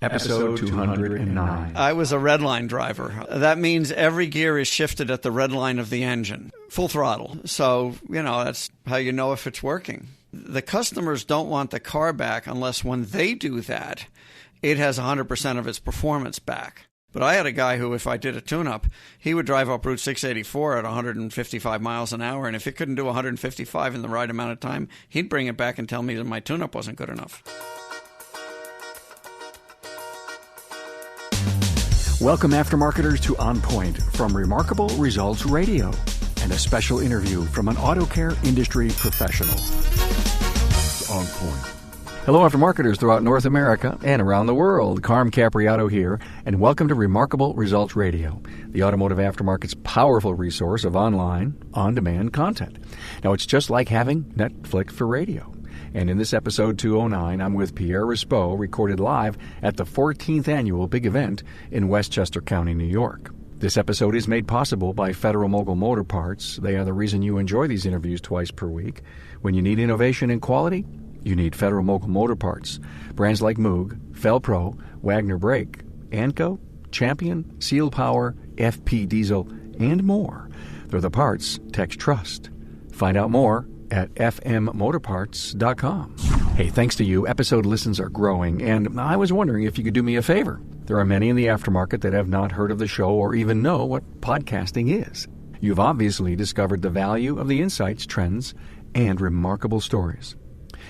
Episode 209. I was a red line driver. That means every gear is shifted at the red line of the engine, full throttle. So, that's how you know if it's working. The customers don't want the car back unless when they do that, it has 100% of its performance back. But I had a guy who, if I did a tune-up, he would drive up Route 684 at 155 miles an hour, and if it couldn't do 155 in the right amount of time, he'd bring it back and tell me that my tune-up wasn't good enough. Welcome, aftermarketers, to On Point from Remarkable Results Radio and a special interview from an auto care industry professional. On Point. Hello, aftermarketers throughout North America and around the world. Carm Capriato here, and welcome to Remarkable Results Radio, the automotive aftermarket's powerful resource of online, on-demand content. Now, it's just like having Netflix for radio. And in this episode 209, I'm with Pierre Respaut, recorded live at the 14th Annual Big Event in Westchester County, New York. This episode is made possible by Federal Mogul Motor Parts. They are the reason you enjoy these interviews twice per week. When you need innovation and quality, you need Federal Mogul Motor Parts. Brands like Moog, Fel-Pro, Wagner Brake, Anco, Champion, Seal Power, FP Diesel, and more. They're the parts techs trust. Find out more at fmmotorparts.com. Hey, thanks to you, episode listens are growing, and I was wondering if you could do me a favor. There are many in the aftermarket that have not heard of the show or even know what podcasting is. You've obviously discovered the value of the insights, trends, and remarkable stories.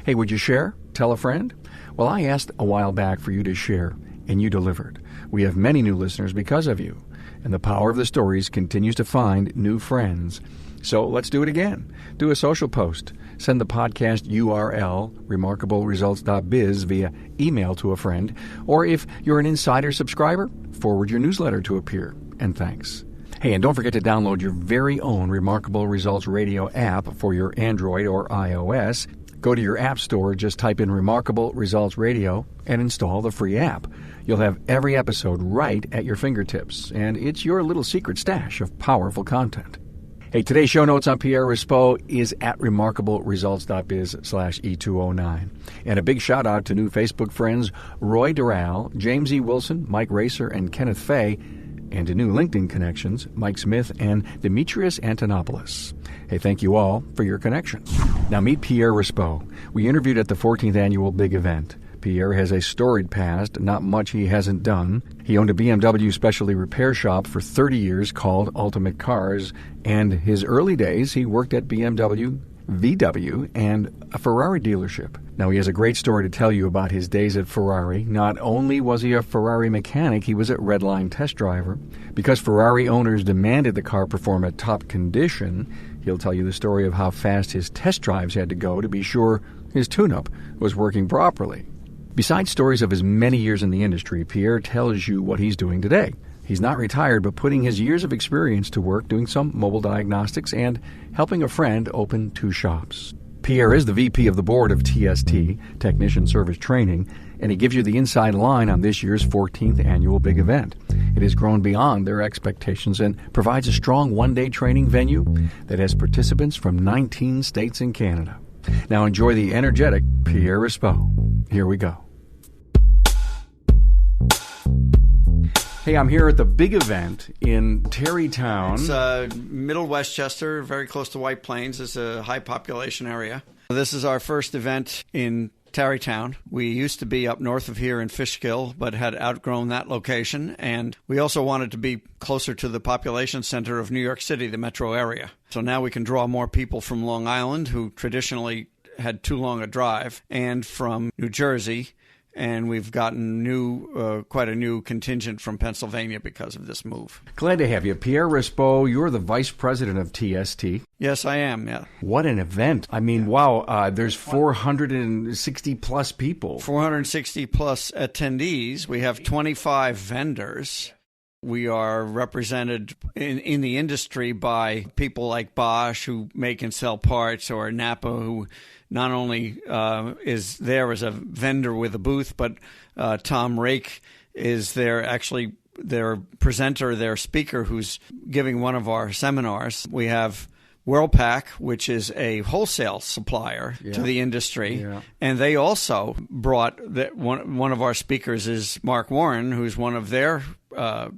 Hey, would you share? Tell a friend? Well, I asked a while back for you to share, and you delivered. We have many new listeners because of you, and the power of the stories continues to find new friends. So let's do it again. Do a social post. Send the podcast URL, remarkableresults.biz, via email to a friend. Or if you're an insider subscriber, forward your newsletter to appear. And thanks. Hey, and don't forget to download your very own Remarkable Results Radio app for your Android or iOS. Go to your app store, just type in Remarkable Results Radio, and install the free app. You'll have every episode right at your fingertips, and it's your little secret stash of powerful content. Hey, today's show notes on Pierre Respaut is at remarkableresults.biz/E209. And a big shout out to new Facebook friends Roy Doral, James E. Wilson, Mike Racer, and Kenneth Fay, and to new LinkedIn connections, Mike Smith and Demetrius Antonopoulos. Hey, thank you all for your connections. Now meet Pierre Respaut. We interviewed at the 14th Annual Big Event. Pierre has a storied past, not much he hasn't done. He owned a BMW specialty repair shop for 30 years called Ultimate Cars, and his early days he worked at BMW, VW, and a Ferrari dealership. Now, he has a great story to tell you about his days at Ferrari. Not only was he a Ferrari mechanic, he was a redline test driver. Because Ferrari owners demanded the car perform at top condition, he'll tell you the story of how fast his test drives had to go to be sure his tune-up was working properly. Besides stories of his many years in the industry, Pierre tells you what he's doing today. He's not retired, but putting his years of experience to work doing some mobile diagnostics and helping a friend open 2 shops. Pierre is the VP of the board of TST, Technician Service Training, and he gives you the inside line on this year's 14th Annual Big Event. It has grown beyond their expectations and provides a strong one-day training venue that has participants from 19 states and Canada. Now enjoy the energetic Pierre Respaut. Here we go. Hey, I'm here at the big event in Terrytown. It's middle Westchester, very close to White Plains. It's a high population area. This is our first event in Terrytown. We used to be up north of here in Fishkill, but had outgrown that location. And we also wanted to be closer to the population center of New York City, the metro area. So now we can draw more people from Long Island, who traditionally had too long a drive, and from New Jersey. And we've gotten quite a new contingent from Pennsylvania because of this move. Glad to have you. Pierre Respaut, you're the Vice President of TST. Yes, I am, yeah. What an event. I mean, wow, there's 460-plus people. 460-plus attendees. We have 25 vendors. We are represented in the industry by people like Bosch, who make and sell parts, or Napa, who not only is there as a vendor with a booth, but Tom Rake is their presenter, their speaker, who's giving one of our seminars. We have Worldpac, which is a wholesale supplier to the industry. Yeah. And they also brought one of our speakers is Mark Warren, who's one of their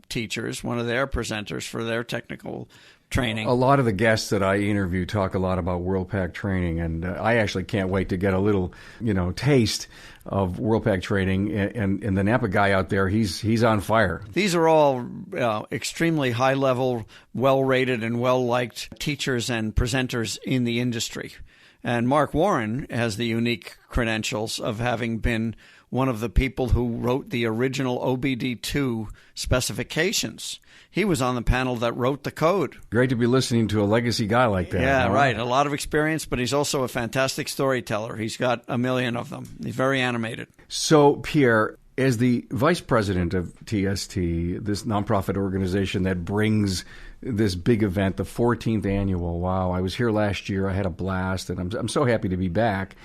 teachers, one of their presenters for their technical training. A lot of the guests that I interview talk a lot about Worldpac training, and I actually can't wait to get a little, taste of Worldpac training. And the Napa guy out there, he's on fire. These are all extremely high-level, well-rated, and well-liked teachers and presenters in the industry. And Mark Warren has the unique credentials of having been one of the people who wrote the original OBD2 specifications. He was on the panel that wrote the code. Great to be listening to a legacy guy like that. Yeah, right. A lot of experience, but he's also a fantastic storyteller. He's got a million of them. He's very animated. So, Pierre, as the Vice President of TST, this nonprofit organization that brings this big event, the 14th annual, wow, I was here last year. I had a blast, and I'm so happy to be back.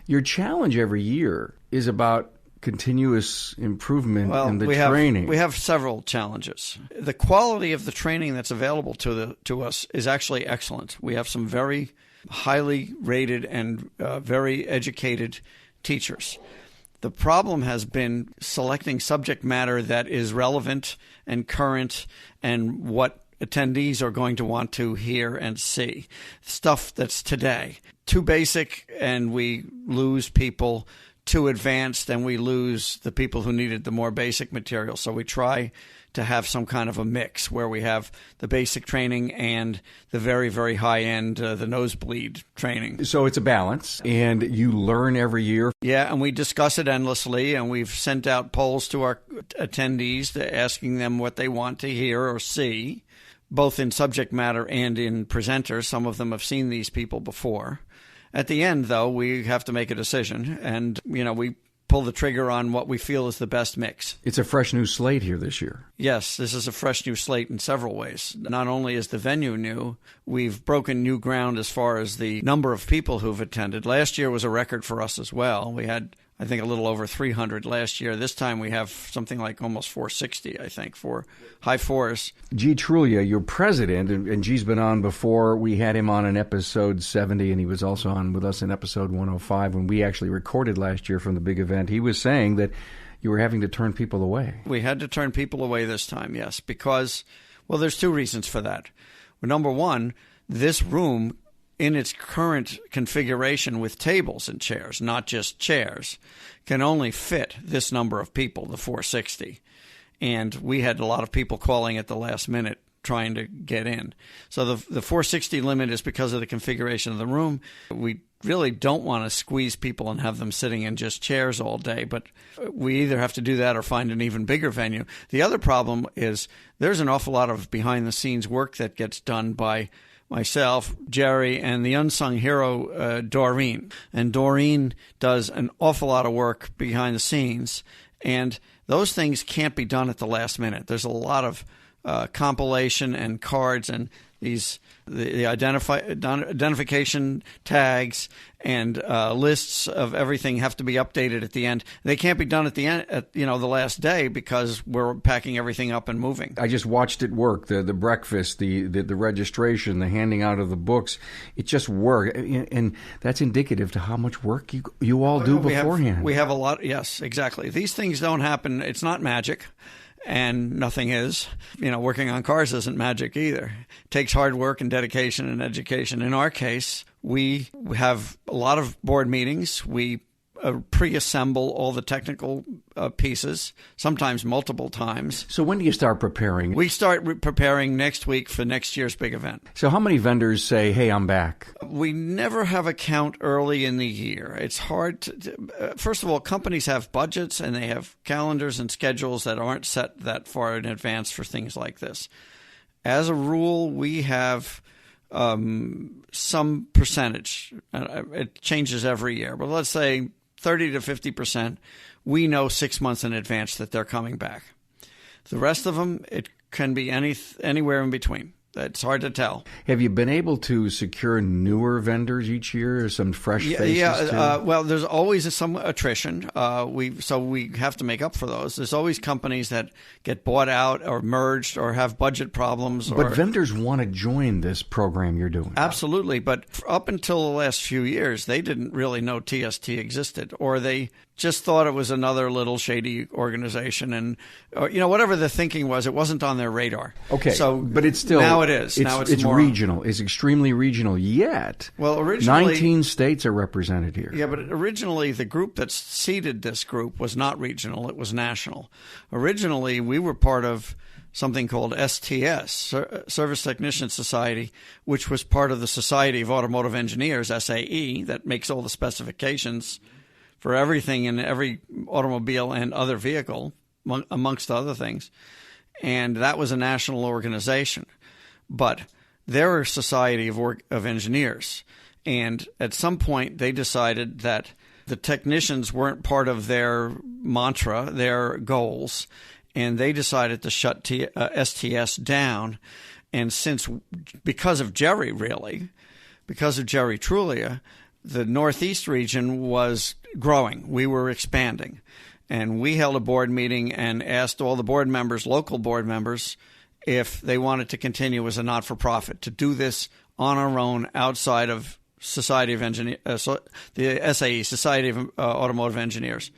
Your challenge every year is about continuous improvement in the training. We have several challenges. The quality of the training that's available to us is actually excellent. We have some very highly rated and very educated teachers. The problem has been selecting subject matter that is relevant and current and what attendees are going to want to hear and see. Stuff that's today. Too basic and we lose people. Too advanced and we lose the people who needed the more basic material. So we try to have some kind of a mix where we have the basic training and the very, very high-end, the nosebleed training. So it's a balance, and you learn every year. Yeah, and we discuss it endlessly, and we've sent out polls to our attendees asking them what they want to hear or see, both in subject matter and in presenters. Some of them have seen these people before. At the end, though, we have to make a decision, and, we pull the trigger on what we feel is the best mix. It's a fresh new slate here this year. Yes, this is a fresh new slate in several ways. Not only is the venue new, we've broken new ground as far as the number of people who've attended. Last year was a record for us as well. We had, I think, a little over 300 last year. This time we have something like almost 460, I think, for high fours. G. Trulia, your president, and G's been on before. We had him on in episode 70, and he was also on with us in episode 105 when we actually recorded last year from the big event. He was saying that you were having to turn people away. We had to turn people away this time, yes, because, there's two reasons for that. Well, number one, this room in its current configuration with tables and chairs, not just chairs, can only fit this number of people, the 460. And we had a lot of people calling at the last minute trying to get in. So the 460 limit is because of the configuration of the room. We really don't want to squeeze people and have them sitting in just chairs all day, but we either have to do that or find an even bigger venue. The other problem is there's an awful lot of behind-the-scenes work that gets done by myself, Jerry, and the unsung hero, Doreen. And Doreen does an awful lot of work behind the scenes, and those things can't be done at the last minute. There's a lot of compilation and cards and the identification tags and lists of everything have to be updated at the end. They can't be done at the end, the last day, because we're packing everything up and moving. I just watched it work. The breakfast, the registration, the handing out of the books. It just worked, and that's indicative to how much work you all do beforehand. We have a lot. Yes, exactly. These things don't happen. It's not magic. And nothing is. Working on cars isn't magic either. It takes hard work and dedication and education. In our case, we have a lot of board meetings. We pre-assemble all the technical pieces, sometimes multiple times. So when do you start preparing? We start preparing next week for next year's big event. So how many vendors say, hey, I'm back? We never have a count early in the year. It's hard to first of all, companies have budgets and they have calendars and schedules that aren't set that far in advance for things like this. As a rule, we have some percentage. It changes every year, but let's say 30 to 50%, we know 6 months in advance that they're coming back. The rest of them, it can be anywhere in between. It's hard to tell. Have you been able to secure newer vendors each year, or some fresh faces too? Well, there's always some attrition. So we have to make up for those. There's always companies that get bought out or merged or have budget problems. But vendors want to join this program you're doing. Absolutely. But up until the last few years, they didn't really know TST existed, or they just thought it was another little shady organization, and whatever the thinking was, it wasn't on their radar. Okay, so but it's still now it is. It's more regional. It's extremely regional. Yet, well, originally 19 states are represented here. Yeah, but originally the group that seeded this group was not regional; it was national. Originally, we were part of something called STS, Service Technician Society, which was part of the Society of Automotive Engineers, SAE, that makes all the specifications for everything in every automobile and other vehicle, amongst other things. And that was a national organization. But they're a society of engineers. And at some point, they decided that the technicians weren't part of their mantra, their goals, and they decided to shut STS down. And because of Jerry Trulia, the Northeast region was growing. We were expanding. And we held a board meeting and asked all the board members, local board members, if they wanted to continue as a not-for-profit, to do this on our own outside of Society of the SAE, Society of Automotive Engineers.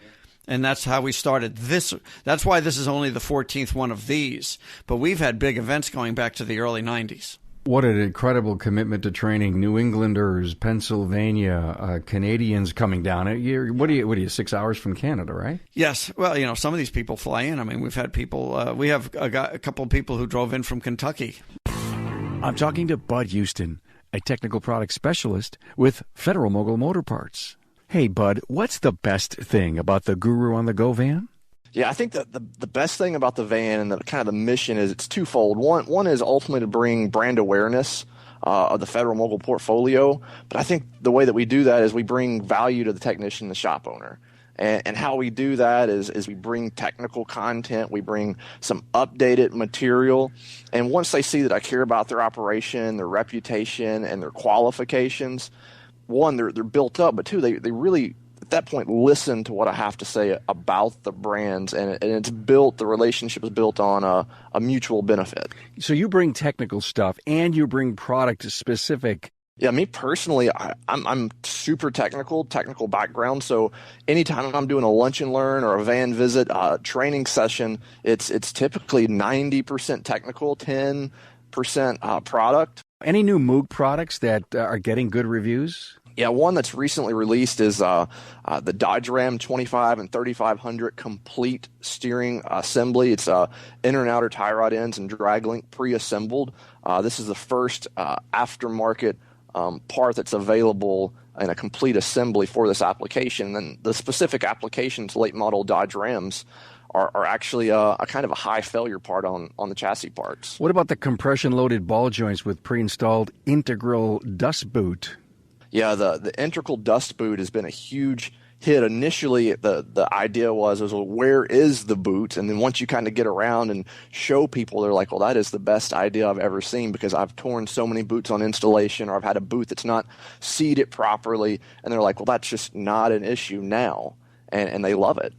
And that's how we started this. That's why this is only the 14th one of these. But we've had big events going back to the early 90s. What an incredible commitment to training. New Englanders, Pennsylvania, Canadians coming down. What are you, 6 hours from Canada, right? Yes. Well, some of these people fly in. I mean, we've had people, we have a couple of people who drove in from Kentucky. I'm talking to Bud Houston, a technical product specialist with Federal Mogul Motor Parts. Hey, Bud, what's the best thing about the Guru on the Go van? Yeah, I think that the best thing about the van and the kind of the mission is it's twofold. One is ultimately to bring brand awareness of the Federal Mogul portfolio. But I think the way that we do that is we bring value to the technician, the shop owner. And how we do that is we bring technical content, we bring some updated material. And once they see that I care about their operation, their reputation, and their qualifications, one, they're built up, but two, they really at that point listen to what I have to say about the brands, and the relationship is built on a mutual benefit. So you bring technical stuff and you bring product specific. Yeah, me personally, I'm super technical background. So anytime I'm doing a lunch and learn or a van visit, training session, it's typically 90% technical, 10% product. Any new Moog products that are getting good reviews? Yeah, one that's recently released is the Dodge Ram 25 and 3500 complete steering assembly. It's inner and outer tie rod ends and drag link pre-assembled. This is the first aftermarket part that's available in a complete assembly for this application. And the specific applications, late model Dodge Rams, are actually a kind of a high failure part on the chassis parts. What about the compression-loaded ball joints with pre-installed integral dust boot? Yeah, the integral dust boot has been a huge hit. Initially, the idea was well, where is the boot? And then once you kind of get around and show people, they're like, well, that is the best idea I've ever seen, because I've torn so many boots on installation, or I've had a boot that's not seated properly. And they're like, well, that's just not an issue now. And they love it.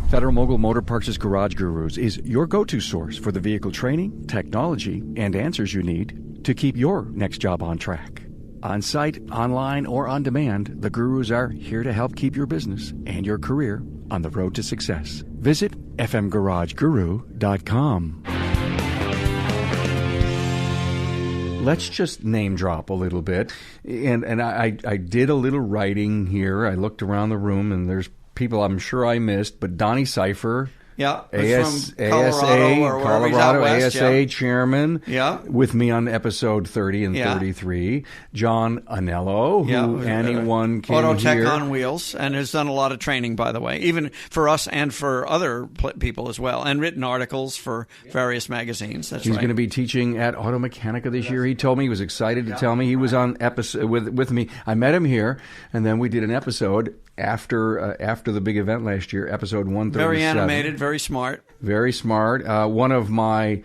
Federal Mogul Motor Parts' Garage Gurus is your go-to source for the vehicle training, technology, and answers you need to keep your next job on track. On-site, online, or on demand, the Gurus are here to help keep your business and your career on the road to success. Visit fmgarageguru.com. Let's just name drop a little bit. And I did a little writing here. I looked around the room, and there's people I'm sure I missed, but Donnie Cipher. Yeah, from Colorado ASA chairman. Yeah, with me on episode 30 and 33. John Anello, who anyone can Auto Tech hear. on Wheels, and has done a lot of training, by the way, even for us and for other people as well, and written articles for various magazines. He's going to be teaching at Automechanica this year. He told me he was excited to tell me he was on episode with me. I met him here, and then we did an episode after the big event last year, episode 137. Very animated, very smart. Very smart. One of my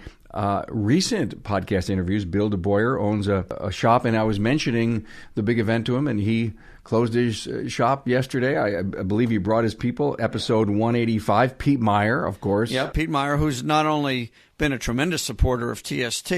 recent podcast interviews. Bill DeBoyer owns a shop, and I was mentioning the big event to him, and he closed his shop yesterday. I believe he brought his people, episode 185. Pete Meyer, of course. Yeah, Pete Meyer, who's not only been a tremendous supporter of TST,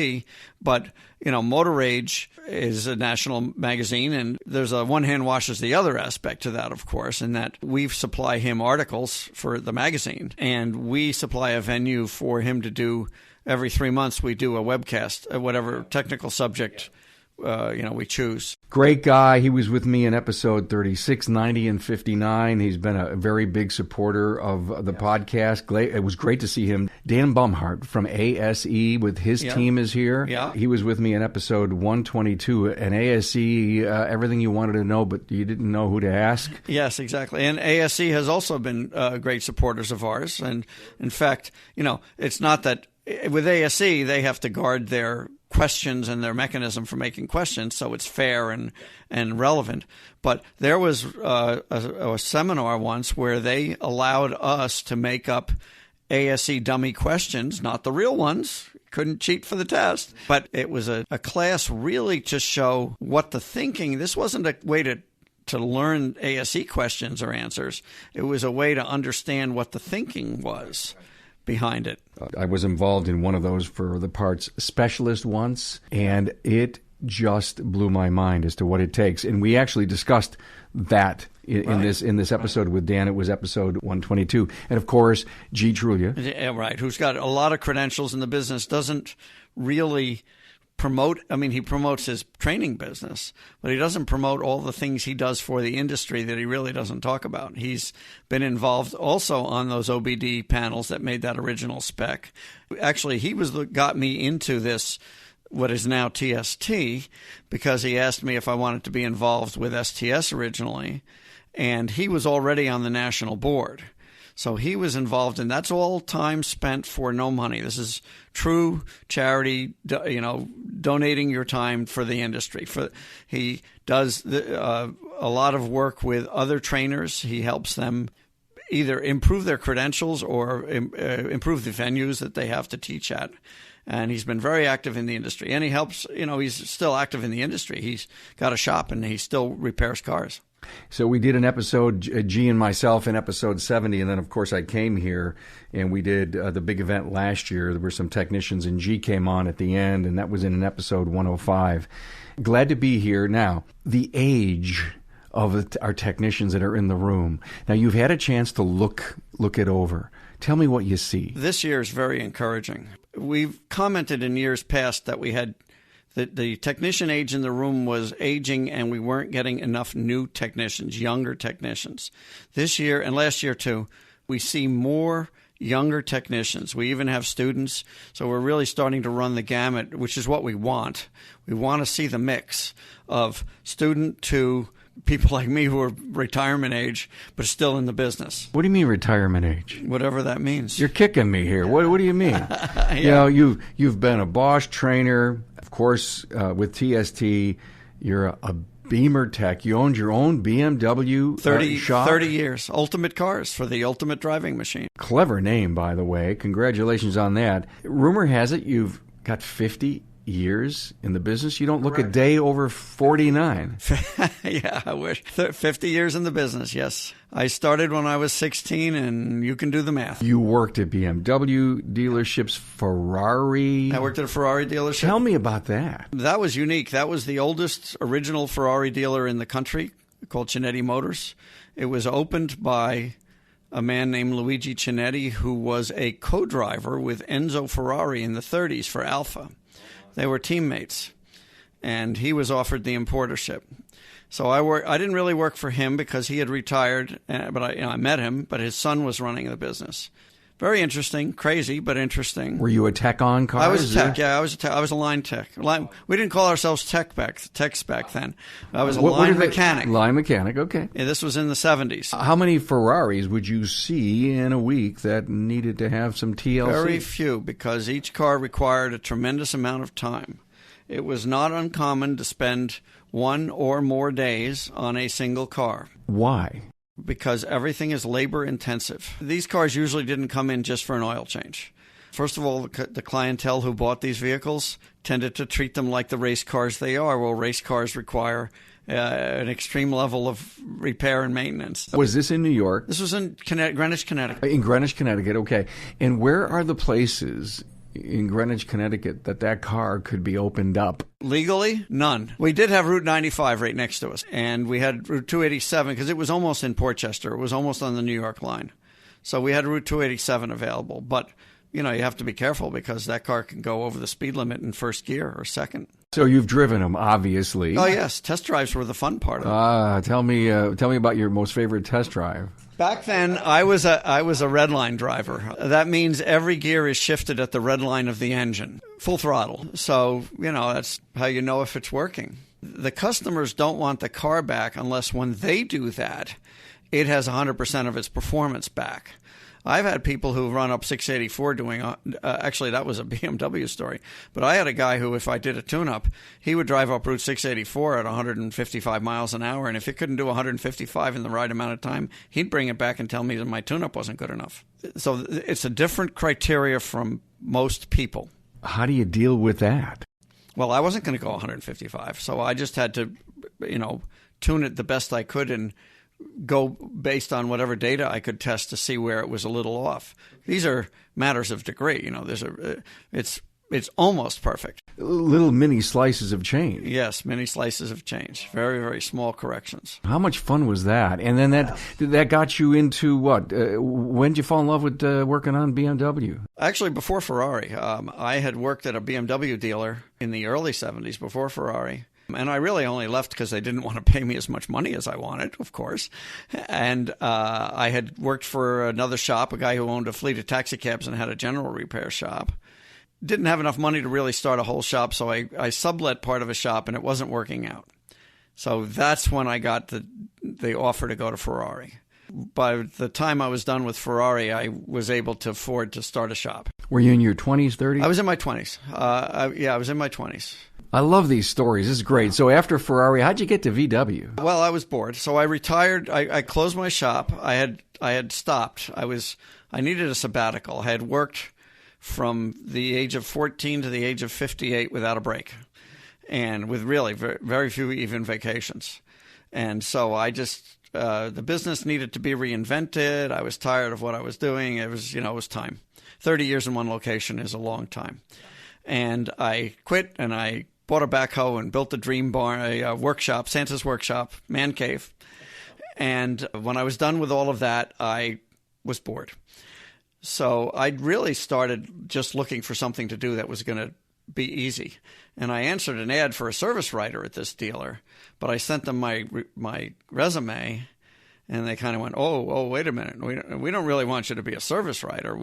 but, Motor Age is a national magazine, and there's a one hand washes the other aspect to that, of course, in that we supply him articles for the magazine, and we supply a venue for him to do. Every 3 months, we do a webcast, whatever technical subject we choose. Great guy. He was with me in episode 36, 90, and 59. He's been a very big supporter of the podcast. It was great to see him. Dan Bumhart from ASE with his team is here. Yeah. He was with me in episode 122. And ASE, everything you wanted to know, but you didn't know who to ask. Yes, exactly. And ASE has also been great supporters of ours. And in fact, it's not that with ASE, they have to guard their questions and their mechanism for making questions, so it's fair and relevant. But there was a seminar once where they allowed us to make up ASE dummy questions, not the real ones. Couldn't cheat for the test. But it was a class really to show what the thinking, this wasn't a way to learn ASE questions or answers. It was a way to understand what the thinking was behind it. I was involved in one of those for the parts specialist once, and it just blew my mind as to what it takes. And we actually discussed that in this episode with Dan. It was episode 122. And of course, G. Trulia. Yeah, right, who's got a lot of credentials in the business, doesn't really promote, he promotes his training business, but he doesn't promote all the things he does for the industry that he really doesn't talk about. He's been involved also on those OBD panels that made that original spec. Actually, he got me into this, what is now TST, because he asked me if I wanted to be involved with STS originally, and he was already on the national board. So he was involved, and that's all time spent for no money. This is true charity, donating your time for the industry. He does a lot of work with other trainers. He helps them either improve their credentials or improve the venues that they have to teach at. And he's been very active in the industry. And he helps, he's still active in the industry. He's got a shop, and he still repairs cars. So we did an episode, G and myself, in episode 70, and then, of course, I came here, and we did the big event last year. There were some technicians, and G came on at the end, and that was in an episode 105. Glad to be here. Now, the age of our technicians that are in the room. Now, you've had a chance to look it over. Tell me what you see. This year is very encouraging. We've commented in years past that we had the technician age in the room was aging, and we weren't getting enough new technicians, younger technicians. This year, and last year too, we see more younger technicians. We even have students, so we're really starting to run the gamut, which is what we want. We want to see the mix of student to people like me who are retirement age but still in the business. What do you mean retirement age? Whatever that means. You're kicking me here. What do you mean? Yeah. You've been a Bosch trainer, of course, with TST. You're a Beamer tech. You owned your own BMW 30 years. Ultimate Cars for the ultimate driving machine. Clever name, by the way. Congratulations on that. Rumor has it you've got 50 years in the business. You don't look Correct. a day over 49. Yeah, I wish. 50 years in the business, yes. I started when I was 16, and you can do the math. You worked at BMW dealerships, Ferrari. I worked at a Ferrari dealership. Tell me about that. That was unique. That was the oldest original Ferrari dealer in the country, called Cinetti Motors. It was opened by a man named Luigi Cinetti, who was a co-driver with Enzo Ferrari in the 30s for Alfa. They were teammates, and he was offered the importership. So I didn't really work for him because he had retired, but I met him, but his son was running the business. Very interesting, crazy, but interesting. Were you a tech on cars? I was a tech, yeah. I was a line tech. We didn't call ourselves techs back then. I was a line mechanic. Line mechanic, okay. Yeah, this was in the 70s. How many Ferraris would you see in a week that needed to have some TLC? Very few, because each car required a tremendous amount of time. It was not uncommon to spend 1 or more days on a single car. Why? Because everything is labor intensive. These cars usually didn't come in just for an oil change. First of all, the clientele who bought these vehicles tended to treat them like the race cars they are. Well, race cars require an extreme level of repair and maintenance. Was this in New York? This was in Greenwich, Connecticut. In Greenwich, Connecticut, okay. And where are the places in Greenwich, Connecticut that car could be opened up? Legally, none. We did have Route 95 right next to us, and we had Route 287 because it was almost in Portchester. It was almost on the New York line. So we had Route 287 available. But, you have to be careful because that car can go over the speed limit in first gear or second. So you've driven them, obviously. Oh, yes. Test drives were the fun part of it. Tell me about your most favorite test drive. Back then, I was a red line driver. That means every gear is shifted at the red line of the engine, full throttle. So, that's how you know if it's working. The customers don't want the car back unless when they do that, it has 100% of its performance back. I've had people who run up 684 doing, actually that was a BMW story, but I had a guy who, if I did a tune-up, he would drive up Route 684 at 155 miles an hour, and if it couldn't do 155 in the right amount of time, he'd bring it back and tell me that my tune-up wasn't good enough. So it's a different criteria from most people. How do you deal with that? Well, I wasn't going to go 155, so I just had to, tune it the best I could and go based on whatever data I could test to see where it was a little off. These are matters of degree. It's almost perfect. Little mini slices of change. Yes, mini slices of change. Very, very small corrections. How much fun was that? And then that got you into what? When did you fall in love with working on BMW? Actually, before Ferrari. I had worked at a BMW dealer in the early 70s before Ferrari. And I really only left because they didn't want to pay me as much money as I wanted, of course. And I had worked for another shop, a guy who owned a fleet of taxi cabs and had a general repair shop. Didn't have enough money to really start a whole shop, so I sublet part of a shop, and it wasn't working out. So that's when I got the offer to go to Ferrari. By the time I was done with Ferrari, I was able to afford to start a shop. Were you in your 20s, 30s? I was in my 20s. I was in my 20s. I love these stories. This is great. So after Ferrari, how'd you get to VW? Well, I was bored, so I retired. I closed my shop. I had stopped. I needed a sabbatical. I had worked from the age of 14 to the age of 58 without a break, and with really very, very few even vacations. And so I just the business needed to be reinvented. I was tired of what I was doing. It was time. 30 years in one location is a long time. And I quit, and I bought a backhoe and built a dream barn, a workshop, Santa's workshop, man cave. And when I was done with all of that, I was bored. So I really started just looking for something to do that was going to be easy. And I answered an ad for a service writer at this dealer, but I sent them my resume, and they kind of went, oh, wait a minute. We don't really want you to be a service writer.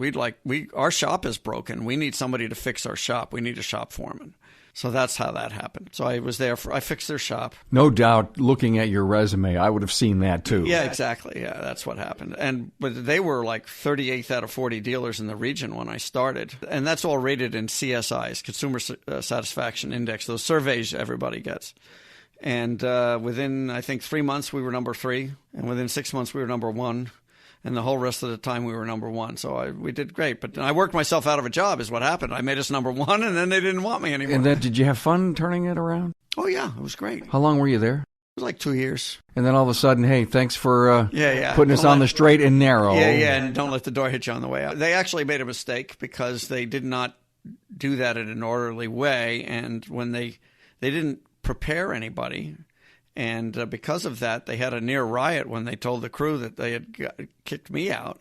Our shop is broken. We need somebody to fix our shop. We need a shop foreman. So that's how that happened. So I was there I fixed their shop. No doubt, looking at your resume, I would have seen that too. Yeah, exactly. Yeah, that's what happened. But they were like 38th out of 40 dealers in the region when I started. And that's all rated in CSIs, Consumer Satisfaction Index, those surveys everybody gets. And within, I think, 3 months, we were number 3. And within 6 months, we were number 1. And the whole rest of the time, we were number 1. So we did great. But I worked myself out of a job is what happened. I made us number 1, and then they didn't want me anymore. And then did you have fun turning it around? Oh, yeah. It was great. How long were you there? It was like 2 years. And then all of a sudden, hey, thanks for putting us Don't on the straight and narrow. Yeah, and don't let the door hit you on the way out. They actually made a mistake because they did not do that in an orderly way. And when they didn't prepare anybody. And because of that, they had a near riot when they told the crew that they had kicked me out.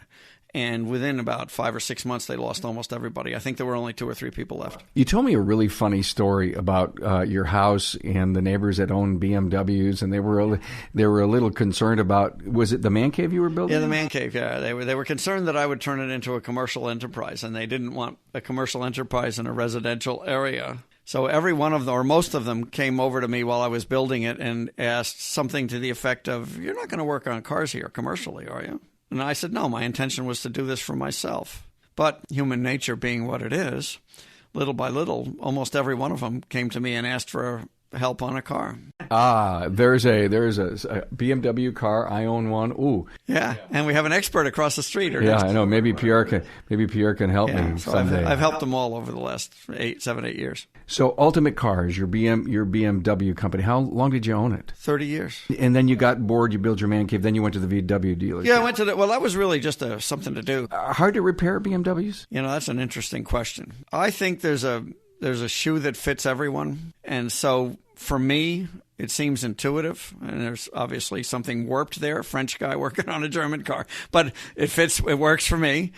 And within about 5 or 6 months, they lost almost everybody. I think there were only 2 or 3 people left. You told me a really funny story about your house and the neighbors that owned BMWs, and they were a little concerned about, was it the man cave you were building? Yeah, the man cave. Yeah, they were concerned that I would turn it into a commercial enterprise, and they didn't want a commercial enterprise in a residential area. So every one of them, or most of them, came over to me while I was building it and asked something to the effect of, "You're not going to work on cars here commercially, are you?" And I said, no, my intention was to do this for myself. But human nature being what it is, little by little, almost every one of them came to me and asked for help on a car. There's a BMW car. I own one. Ooh. Yeah, and we have an expert across the street. I know. Maybe Pierre can help me so someday. I've helped them all over the last 7, 8 years. So Ultimate Cars, your BMW company. How long did you own it? 30 years. And then you got bored. You built your man cave. Then you went to the VW dealership. Yeah, I went to well, that was really just something to do. Hard to repair BMWs? That's an interesting question. I think there's a shoe that fits everyone, and so for me, it seems intuitive, and there's obviously something warped there. A French guy working on a German car, but it fits. It works for me.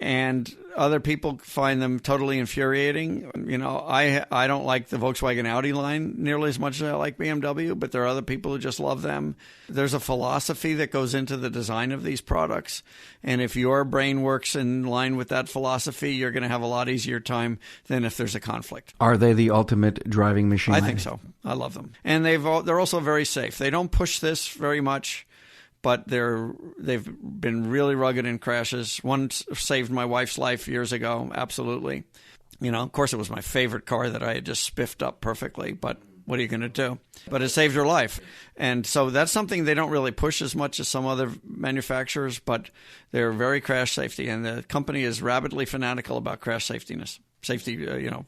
And other people find them totally infuriating. I don't like the Volkswagen Audi line nearly as much as I like BMW, but there are other people who just love them. There's a philosophy that goes into the design of these products. And if your brain works in line with that philosophy, you're going to have a lot easier time than if there's a conflict. Are they the ultimate driving machine? I think so. I love them. And they're also very safe. They don't push this very much, but they've been really rugged in crashes. One saved my wife's life years ago, absolutely. Of course, it was my favorite car that I had just spiffed up perfectly, but what are you going to do? But it saved her life. And so that's something they don't really push as much as some other manufacturers, but they're very crash safety, and the company is rabidly fanatical about crash safety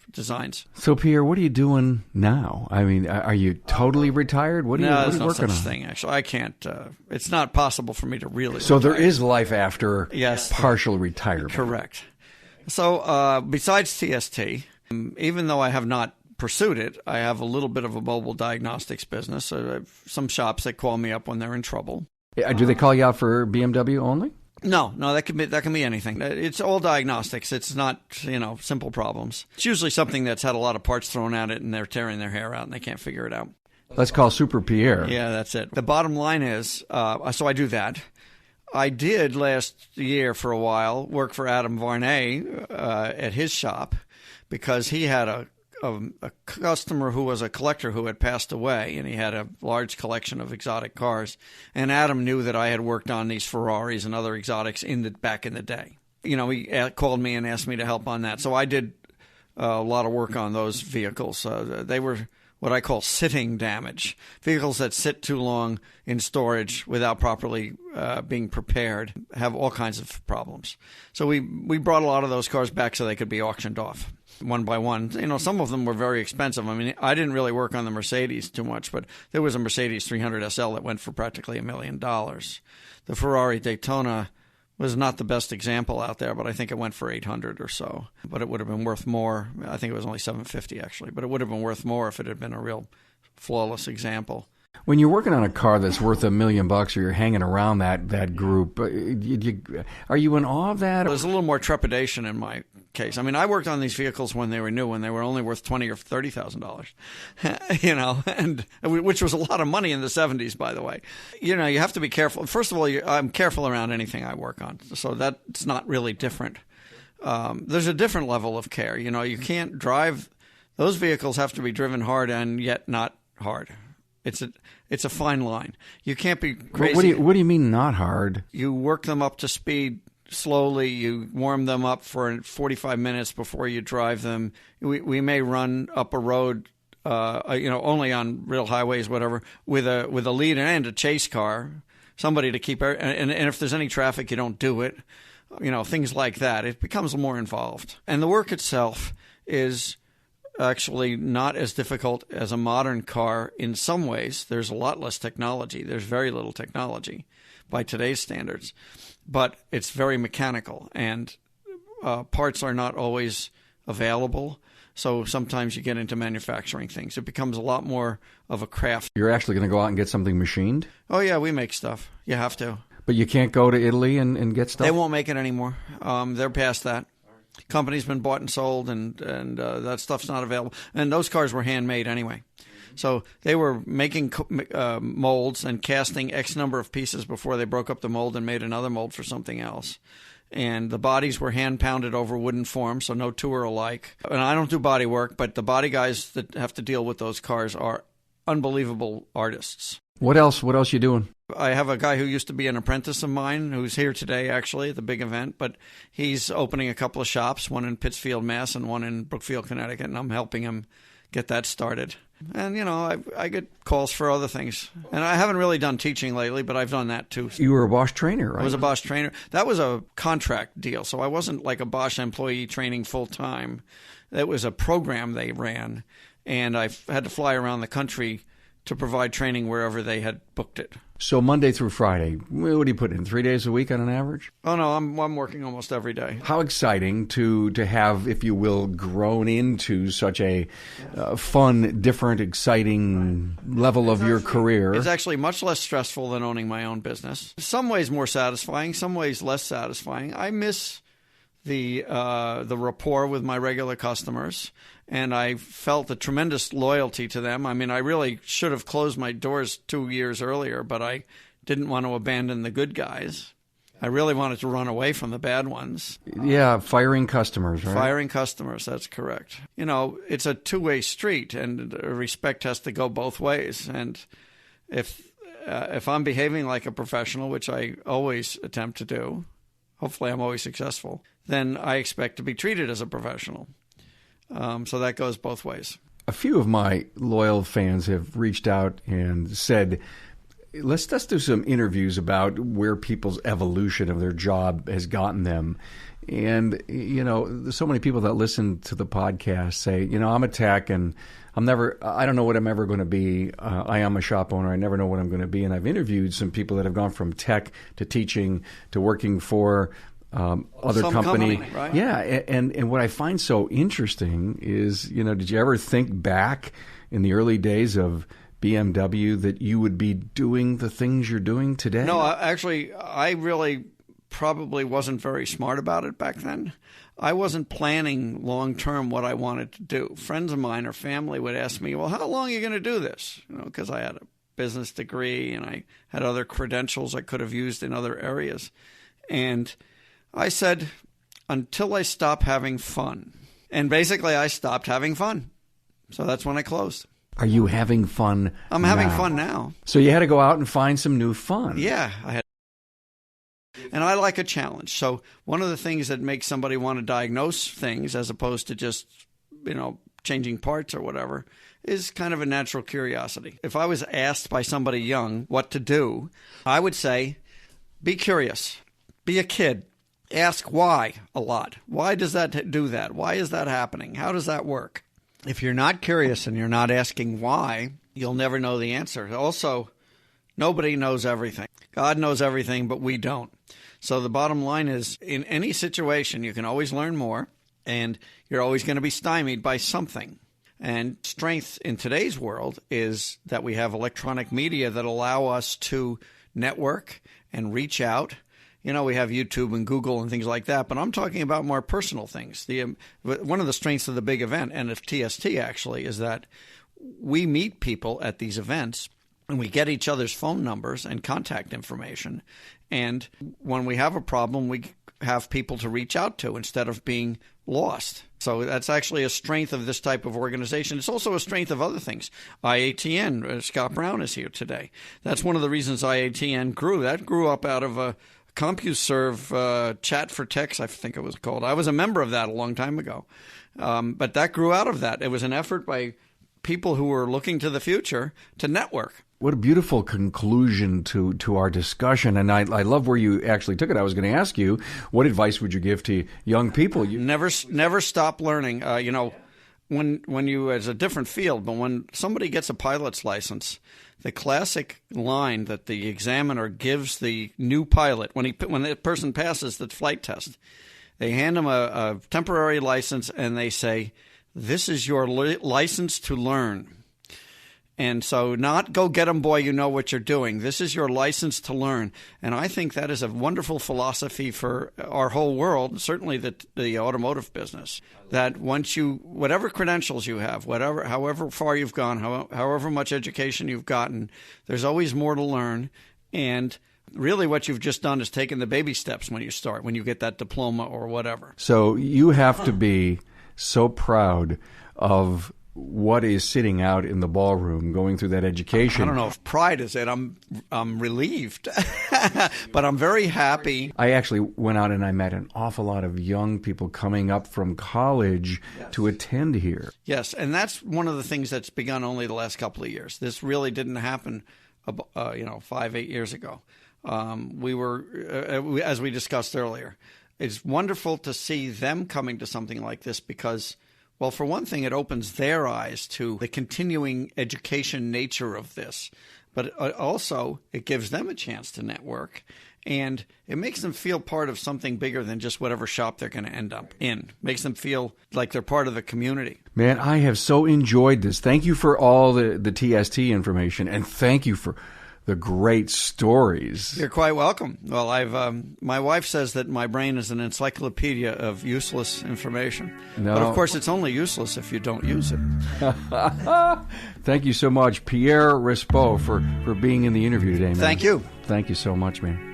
designs. So, Pierre, what are you doing now? I mean, are you totally retired? What are you working on? No, there's no such thing, actually. I can't. It's not possible for me to really So retire. There is life after partial retirement. Correct. So, besides TST, even though I have not pursued it, I have a little bit of a mobile diagnostics business. I have some shops that call me up when they're in trouble. Do they call you out for BMW only? No, that can be anything. It's all diagnostics. It's not, simple problems. It's usually something that's had a lot of parts thrown at it and they're tearing their hair out and they can't figure it out. Let's call Super Pierre. Yeah, that's it. The bottom line is, so I do that. I did last year for a while work for Adam Varney at his shop because he had a customer who was a collector who had passed away, and he had a large collection of exotic cars. And Adam knew that I had worked on these Ferraris and other exotics back in the day. He called me and asked me to help on that. So I did a lot of work on those vehicles. They were what I call sitting damage, vehicles that sit too long in storage without properly being prepared, have all kinds of problems. So we brought a lot of those cars back so they could be auctioned off one by one. Some of them were very expensive. I mean, I didn't really work on the Mercedes too much, but there was a Mercedes 300 SL that went for practically $1 million. The Ferrari Daytona was not the best example out there, but I think it went for 800 or so. But it would have been worth more. I think it was only 750 actually, but it would have been worth more if it had been a real flawless example. When you're working on a car that's worth $1 million, or you're hanging around that group, are you in awe of that? There's a little more trepidation in my case. I mean, I worked on these vehicles when they were new, when they were only worth $20,000 or $30,000, and which was a lot of money in the 70s, by the way. You have to be careful. First of all, I'm careful around anything I work on, so that's not really different. There's a different level of care. You can't drive. Those vehicles have to be driven hard and yet not hard. It's a fine line. You can't be crazy. What do you mean not hard? You work them up to speed slowly. You warm them up for 45 minutes before you drive them. We may run up a road, only on real highways, whatever, with a lead and a chase car, somebody to keep. And if there's any traffic, you don't do it. Things like that. It becomes more involved. And the work itself is actually not as difficult as a modern car in some ways. There's a lot less technology. There's very little technology by today's standards, but it's very mechanical, and parts are not always available. So sometimes you get into manufacturing things. It becomes a lot more of a craft. You're actually going to go out and get something machined? Oh, yeah, we make stuff. You have to. But you can't go to Italy and get stuff? They won't make it anymore. They're past that. Company's been bought and sold, and that stuff's not available. And those cars were handmade anyway. So they were making molds and casting X number of pieces before they broke up the mold and made another mold for something else. And the bodies were hand-pounded over wooden forms, so no two are alike. And I don't do body work, but the body guys that have to deal with those cars are unbelievable artists. What else you doing? I have a guy who used to be an apprentice of mine who's here today, actually, at the big event, but he's opening a couple of shops, one in Pittsfield, Mass., and one in Brookfield, Connecticut, and I'm helping him get that started. And, I get calls for other things. And I haven't really done teaching lately, but I've done that too. You were a Bosch trainer, right? I was a Bosch trainer. That was a contract deal, so I wasn't like a Bosch employee training full-time. It was a program they ran, and I had to fly around the country to provide training wherever they had booked it. So Monday through Friday, what do you put in, 3 days a week on an average? Oh, no, I'm working almost every day. How exciting to have, if you will, grown into such a fun, different, exciting level of your career. It's actually much less stressful than owning my own business. Some ways more satisfying, some ways less satisfying. I miss the rapport with my regular customers, and I felt a tremendous loyalty to them. I mean, I really should have closed my doors 2 years earlier, but I didn't want to abandon the good guys. I really wanted to run away from the bad ones. Yeah, firing customers, right? Firing customers, that's correct. It's a two-way street, and respect has to go both ways. And if I'm behaving like a professional, which I always attempt to do, hopefully I'm always successful, then I expect to be treated as a professional. So that goes both ways. A few of my loyal fans have reached out and said, let's just do some interviews about where people's evolution of their job has gotten them. And, there's so many people that listen to the podcast say, I'm a tech and I don't know what I'm ever going to be. I am a shop owner. I never know what I'm going to be. And I've interviewed some people that have gone from tech to teaching to working for other company. Right? Yeah. And what I find so interesting is, did you ever think back in the early days of BMW that you would be doing the things you're doing today? No, actually, I really probably wasn't very smart about it back then. I wasn't planning long-term what I wanted to do. Friends of mine or family would ask me, well, how long are you going to do this? Because I had a business degree and I had other credentials I could have used in other areas. And I said, until I stop having fun. And basically, I stopped having fun. So that's when I closed. Are you having fun I'm having fun now. So you had to go out and find some new fun. Yeah, I had. And I like a challenge. So one of the things that makes somebody want to diagnose things as opposed to just, changing parts or whatever is kind of a natural curiosity. If I was asked by somebody young what to do, I would say, be curious. Be a kid. Ask why a lot. Why does that do that? Why is that happening? How does that work? If you're not curious and you're not asking why, you'll never know the answer. Also, nobody knows everything. God knows everything, but we don't. So the bottom line is, in any situation, you can always learn more, and you're always going to be stymied by something. And strength in today's world is that we have electronic media that allow us to network and reach out. We have YouTube and Google and things like that, but I'm talking about more personal things. One of the strengths of the big event, and of TST actually, is that we meet people at these events and we get each other's phone numbers and contact information. And when we have a problem, we have people to reach out to instead of being lost. So that's actually a strength of this type of organization. It's also a strength of other things. IATN, Scott Brown is here today. That's one of the reasons IATN grew. That grew up out of a CompuServe Chat for Techs, I think it was called. I was a member of that a long time ago. But that grew out of that. It was an effort by people who were looking to the future to network. What a beautiful conclusion to our discussion. And I love where you actually took it. I was going to ask you, what advice would you give to young people? Never stop learning. When you, it's a different field, but when somebody gets a pilot's license, the classic line that the examiner gives the new pilot when that person passes the flight test, they hand him a temporary license and they say, "This is your license to learn." And so not go get 'em, boy, you know what you're doing. This is your license to learn. And I think that is a wonderful philosophy for our whole world, certainly the automotive business, that once whatever credentials you have, however far you've gone, however much education you've gotten, there's always more to learn. And really what you've just done is taken the baby steps when you get that diploma or whatever. So you have to be so proud of what is sitting out in the ballroom, going through that education. I don't know if pride is it. I'm relieved, but I'm very happy. I actually went out and I met an awful lot of young people coming up from college to attend here. Yes, and that's one of the things that's begun only the last couple of years. This really didn't happen, 5-8 years ago. We were, as we discussed earlier, it's wonderful to see them coming to something like this because, well, for one thing, it opens their eyes to the continuing education nature of this, but also it gives them a chance to network, and it makes them feel part of something bigger than just whatever shop they're going to end up in. Makes them feel like they're part of the community. Man, I have so enjoyed this. Thank you for all the TST information, and thank you for the great stories. You're quite welcome. Well, my wife says that my brain is an encyclopedia of useless information. No. But of course, it's only useless if you don't use it. Thank you so much, Pierre Respaut, for being in the interview today, man. Thank you. Thank you so much, man.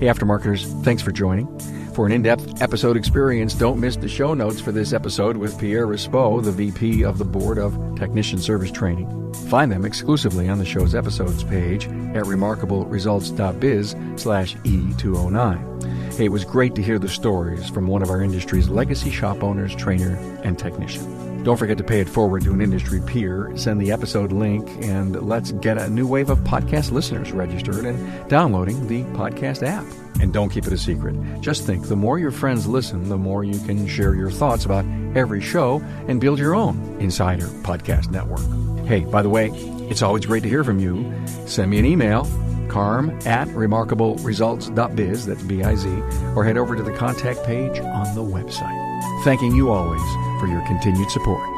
Hey, Aftermarketers, thanks for joining. For an in-depth episode experience, don't miss the show notes for this episode with Pierre Respaut, the VP of the Board of Technician Service Training. Find them exclusively on the show's episodes page at remarkableresults.biz/E209. Hey, it was great to hear the stories from one of our industry's legacy shop owners, trainer, and technician. Don't forget to pay it forward to an industry peer, send the episode link, and let's get a new wave of podcast listeners registered and downloading the podcast app. And don't keep it a secret. Just think, the more your friends listen, the more you can share your thoughts about every show and build your own Insider Podcast Network. Hey, by the way, it's always great to hear from you. Send me an email, carm@remarkableresults.biz, that's B-I-Z, or head over to the contact page on the website. Thanking you always for your continued support.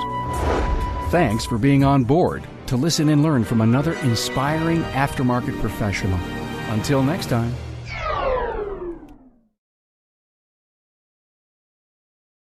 Thanks for being on board to listen and learn from another inspiring aftermarket professional. Until next time.